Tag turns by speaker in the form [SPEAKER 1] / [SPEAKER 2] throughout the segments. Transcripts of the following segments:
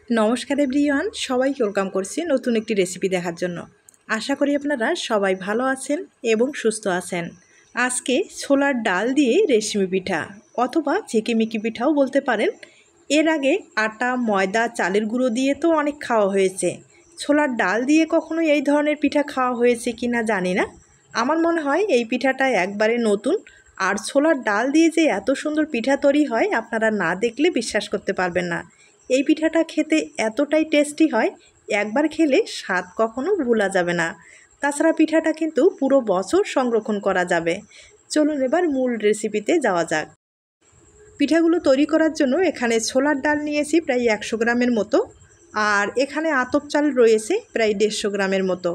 [SPEAKER 1] নমস্কার এভরিওয়ান, সবাইকে ওয়েলকাম করছি নতুন একটি রেসিপি দেখার জন্য। আশা করি আপনারা সবাই ভালো আছেন এবং সুস্থ আছেন। আজকে ছোলার ডাল দিয়ে রেশমি পিঠা অথবা ঝিকিমিকি পিঠাও বলতে পারেন। এর আগে আটা, ময়দা, চালের গুঁড়ো দিয়ে তো অনেক খাওয়া হয়েছে। ছোলার ডাল দিয়ে কখনো এই ধরনের পিঠা খাওয়া হয়েছে কি না জানি না। আমার মনে হয় এই পিঠাটা একবারে নতুন। আর ছোলার ডাল দিয়ে যে এত সুন্দর পিঠা তৈরি হয় আপনারা না দেখলে বিশ্বাস করতে পারবেন না। এই পিঠাটা খেতে এতটাই টেস্টি হয়, একবার খেলে স্বাদ কখনো ভোলা যাবে না। তাছাড়া পিঠাটা কিন্তু পুরো বছর সংরক্ষণ করা যাবে। চলুন এবার মূল রেসিপিতে যাওয়া যাক। পিঠাগুলো তৈরি করার জন্য এখানে ছোলার ডাল নিয়েছি প্রায় 100 গ্রামের মতো, আর এখানে আতপ চাল রয়েছে প্রায় 150 গ্রামের মতো।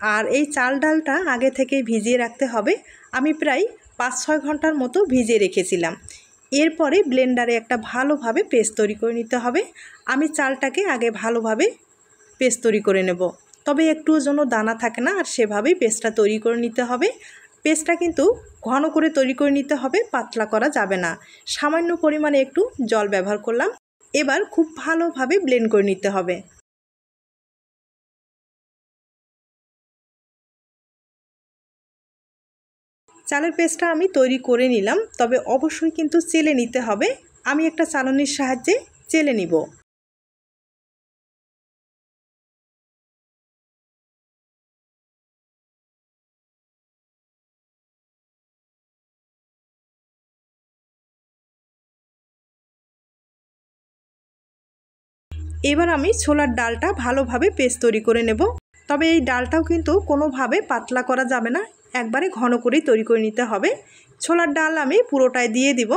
[SPEAKER 1] আর এই চাল ডালটা আগে থেকে ভিজিয়ে রাখতে হবে। আমি প্রায় 5-6 ঘন্টার মতো ভিজিয়ে রেখেছিলাম। এরপরে ব্লেন্ডারে একটা ভালোভাবে পেস্ট তৈরি করে নিতে হবে। আমি চালটাকে আগে ভালোভাবে পেস্ট তৈরি করে নেব, তবে একটুও যেন দানা থাকে না, আর সেভাবেই পেস্টটা তৈরি করে নিতে হবে। পেস্টটা কিন্তু ঘন করে তৈরি করে নিতে হবে, পাতলা করা যাবে না। সামান্য পরিমাণে একটু জল ব্যবহার করলাম। এবার খুব ভালোভাবে ব্লেন্ড করে নিতে হবে। চালের পেস্টটা আমি তৈরি করে নিলাম, তবে অবশ্যই কিন্তু চেলে নিতে হবে। আমি একটা চালনির সাহায্যে চেলে নিব। এবার আমি ছোলার ডালটা ভালোভাবে পেস্ট তৈরি করে নেব। তবে এই ডালটাও কিন্তু কোনোভাবে পাতলা করা যাবে না, একবারে ঘন করেই তৈরি করে নিতে হবে। ছোলার ডাল আমি পুরোটাই দিয়ে দিব।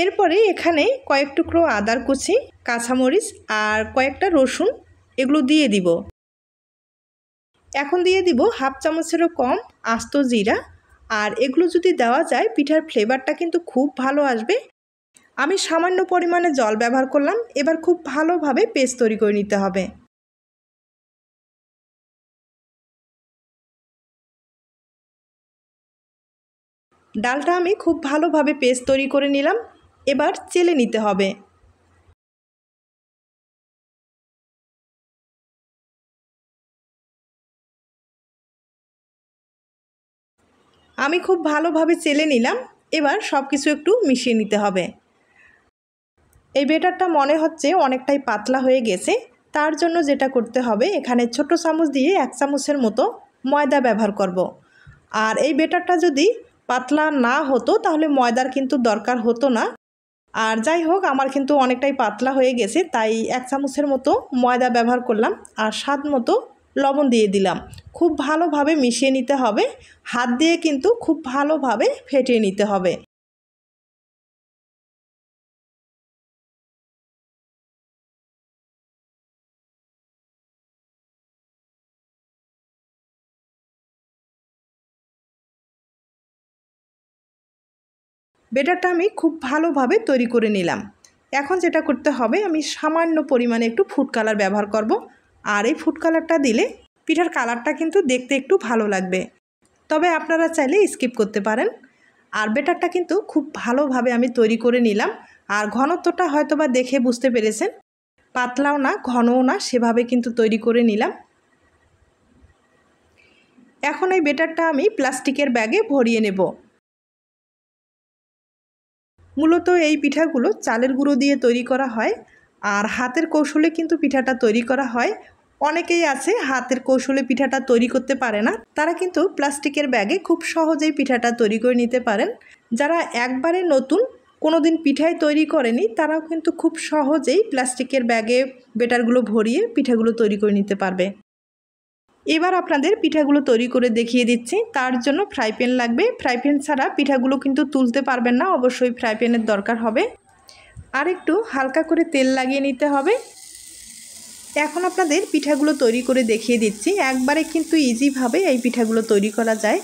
[SPEAKER 1] এরপরে এখানে কয়েক টুকরো আদার কুচি, কাঁচামরিচ আর কয়েকটা রসুন এগুলো দিয়ে দিব। এখন দিয়ে দিব হাফ চামচেরও কম আস্ত জিরা। আর এগুলো যদি দেওয়া যায় পিঠার ফ্লেভারটা কিন্তু খুব ভালো আসবে। আমি সামান্য পরিমাণে জল ব্যবহার করলাম। এবার খুব ভালোভাবে পেস্ট তৈরি করে নিতে হবে। ডালটা আমি খুব ভালোভাবে পেস্ট তৈরি করে নিলাম। এবার চেলে নিতে হবে। আমি খুব ভালোভাবে চেলে নিলাম। এবার সব কিছু একটু মিশিয়ে নিতে হবে। এই ব্যাটারটা মনে হচ্ছে অনেকটাই পাতলা হয়ে গেছে। তার জন্য যেটা করতে হবে, এখানে ছোট চামচ দিয়ে 1 চামচের মতো ময়দা ব্যবহার করব। আর এই ব্যাটারটা যদি পাতলা না হতো তাহলে ময়দার কিন্তু দরকার হতো না। আর যাই হোক, আমার কিন্তু অনেকটাই পাতলা হয়ে গেছে, তাই 1 চামচের মতো ময়দা ব্যবহার করলাম। আর স্বাদ মতো লবণ দিয়ে দিলাম। খুব ভালোভাবে মিশিয়ে নিতে হবে। হাত দিয়ে কিন্তু খুব ভালোভাবে ফেটিয়ে নিতে হবে। ব্যাটারটা আমি খুব ভালোভাবে তৈরি করে নিলাম। এখন যেটা করতে হবে, আমি সামান্য পরিমাণে একটু ফুড কালার ব্যবহার করব। আর এই ফুড কালারটা দিলে পিঠার কালারটা কিন্তু দেখতে একটু ভালো লাগবে, তবে আপনারা চাইলে স্কিপ করতে পারেন। আর ব্যাটারটা কিন্তু খুব ভালোভাবে আমি তৈরি করে নিলাম। আর ঘনত্বটা হয়তো বা দেখে বুঝতে পেরেছেন, পাতলাও না ঘনও না, সেভাবে কিন্তু তৈরি করে নিলাম। এখন এই ব্যাটারটা আমি প্লাস্টিকের ব্যাগে ভরিয়ে নেব। মূলত এই পিঠাগুলো চালের গুঁড়ো দিয়ে তৈরি করা হয়। আর হাতের কৌশলে কিন্তু পিঠাটা তৈরি করা হয়। অনেকেই আছে হাতের কৌশলে পিঠাটা তৈরি করতে পারে না, তারা কিন্তু প্লাস্টিকের ব্যাগে খুব সহজেই পিঠাটা তৈরি করে নিতে পারেন। যারা একবারে নতুন, কোনো দিন পিঠাই তৈরি করেনি, তারাও কিন্তু খুব সহজেই প্লাস্টিকের ব্যাগে ব্যাটারগুলো ভরিয়ে পিঠাগুলো তৈরি করে নিতে পারবে। এবার আপনাদের পিঠাগুলো তৈরি করে দেখিয়ে দিচ্ছি। তার জন্য ফ্রাই প্যান লাগবে। ফ্রাই প্যান ছাড়া পিঠাগুলো কিন্তু তুলতে পারবেন না, অবশ্যই ফ্রাই প্যানের দরকার হবে। আর একটু হালকা করে তেল লাগিয়ে নিতে হবে। এখন আপনাদের পিঠাগুলো তৈরি করে দেখিয়ে দিচ্ছি। একবারে কিন্তু ইজিভাবে এই পিঠাগুলো তৈরি করা যায়।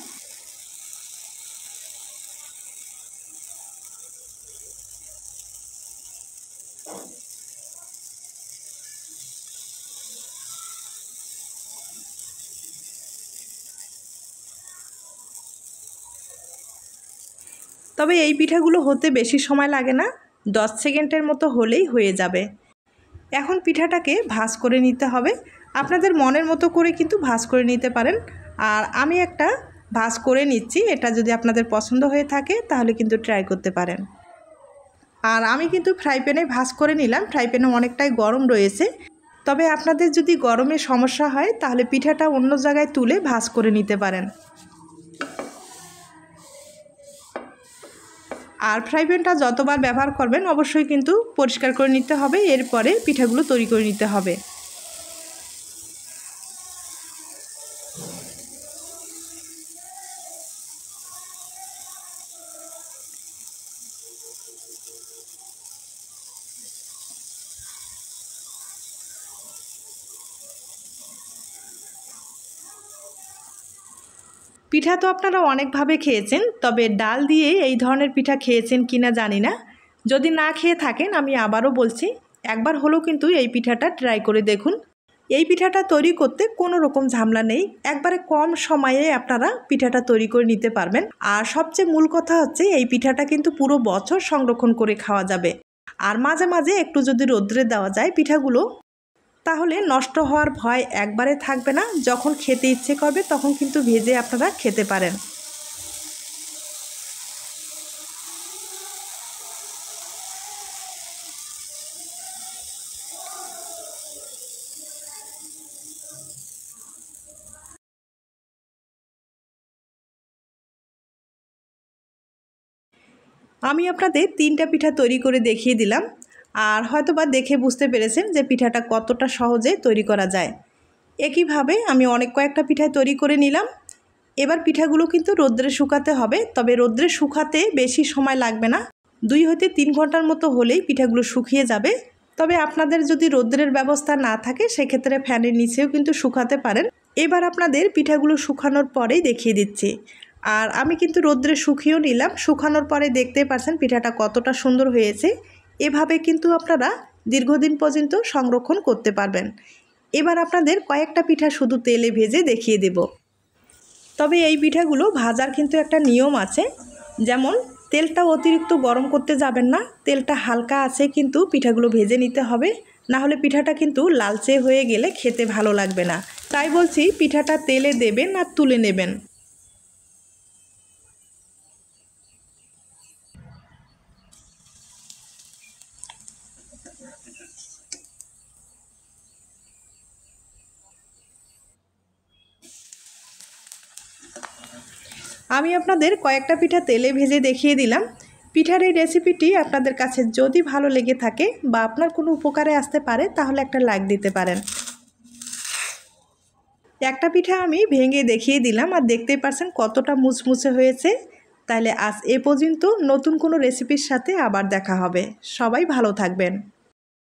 [SPEAKER 1] তবে এই পিঠাগুলো হতে বেশি সময় লাগে না। 10 সেকেন্ডের মতো হলেই হয়ে যাবে। এখন পিঠাটাকে ভাঁজ করে নিতে হবে। আপনাদের মনের মতো করে কিন্তু ভাঁজ করে নিতে পারেন। আর আমি একটা ভাঁজ করে নিচ্ছি, এটা যদি আপনাদের পছন্দ হয়ে থাকে তাহলে কিন্তু ট্রাই করতে পারেন। আর আমি কিন্তু ফ্রাই প্যানে ভাঁজ করে নিলাম। ফ্রাই প্যানে অনেকটাই গরম রয়েছে, তবে আপনাদের যদি গরমে সমস্যা হয় তাহলে পিঠাটা অন্য জায়গায় তুলে ভাঁজ করে নিতে পারেন। আর ফ্রাই প্যানটা যতবার ব্যবহার করবেন অবশ্যই কিন্তু পরিষ্কার করে নিতে হবে, এরপরে পিঠাগুলো তৈরি করে নিতে হবে। পিঠা তো আপনারা অনেকভাবে খেয়েছেন, তবে ডাল দিয়ে এই ধরনের পিঠা খেয়েছেন কিনা জানি না। যদি না খেয়ে থাকেন আমি আবারও বলছি, একবার হলেও কিন্তু এই পিঠাটা ট্রাই করে দেখুন। এই পিঠাটা তৈরি করতে কোনো রকম ঝামেলা নেই, একবারে কম সময়ে আপনারা পিঠাটা তৈরি করে নিতে পারবেন। আর সবচেয়ে মূল কথা হচ্ছে এই পিঠাটা কিন্তু পুরো বছর সংরক্ষণ করে খাওয়া যাবে। আর মাঝে মাঝে একটু যদি রোদ্রে দেওয়া যায় পিঠাগুলো, তাহলে নষ্ট হওয়ার ভয় একবারে থাকবে না। যখন খেতে ইচ্ছে করবে তখন কিন্তু ভেজে আপনারা খেতে পারেন। আমি আপনাদের 3টা পিঠা তৈরি করে দেখিয়ে দিলাম। আর হয়তোবা দেখে বুঝতে পেরেছেন যে পিঠাটা কতটা সহজে তৈরি করা যায়। একইভাবে আমি অনেক কয়েকটা পিঠা তৈরি করে নিলাম। এবার পিঠাগুলো কিন্তু রোদ্রে শুকাতে হবে, তবে রোদ্রে শুকাতে বেশি সময় লাগবে না, 2 হতে 3 ঘন্টার মতো হলেই পিঠাগুলো শুকিয়ে যাবে। তবে আপনাদের যদি রোদ্রের ব্যবস্থা না থাকে সেক্ষেত্রে ফ্যানের নিচেও কিন্তু শুকাতে পারেন। এবার আপনাদের পিঠাগুলো শুকানোর পরেই দেখিয়ে দিচ্ছি। আর আমি কিন্তু রোদ্রে শুকিয়েও নিলাম, শুকানোর পরে দেখতে পাচ্ছেন পিঠাটা কতটা সুন্দর হয়েছে। এভাবে কিন্তু আপনারা দীর্ঘদিন পর্যন্ত সংরক্ষণ করতে পারবেন। এবার আপনাদের কয়েকটা পিঠা শুধু তেলে ভেজে দেখিয়ে দেব। তবে এই পিঠাগুলো ভাজার কিন্তু একটা নিয়ম আছে, যেমন তেলটা অতিরিক্ত গরম করতে যাবেন না, তেলটা হালকা আছে কিন্তু পিঠাগুলো ভেজে নিতে হবে, না হলে পিঠাটা কিন্তু লালচে হয়ে গেলে খেতে ভালো লাগবে না। তাই বলছি পিঠাটা তেলে দেবেন আর তুলে নেবেন। আমি আপনাদের কয়েকটা পিঠা তেলে ভেজে দেখিয়ে দিলাম। পিঠার এই রেসিপিটি আপনাদের কাছে যদি ভালো লেগে থাকে বা আপনার কোনো উপকারে আসতে পারে তাহলে একটা লাইক দিতে পারেন। একটা পিঠা আমি ভেঙে দেখিয়ে দিলাম, আর দেখতেই পাচ্ছেন কতটা মুচমুচে হয়েছে। তাহলে আজ এ পর্যন্ত, নতুন কোনো রেসিপির সাথে আবার দেখা হবে। সবাই ভালো থাকবেন।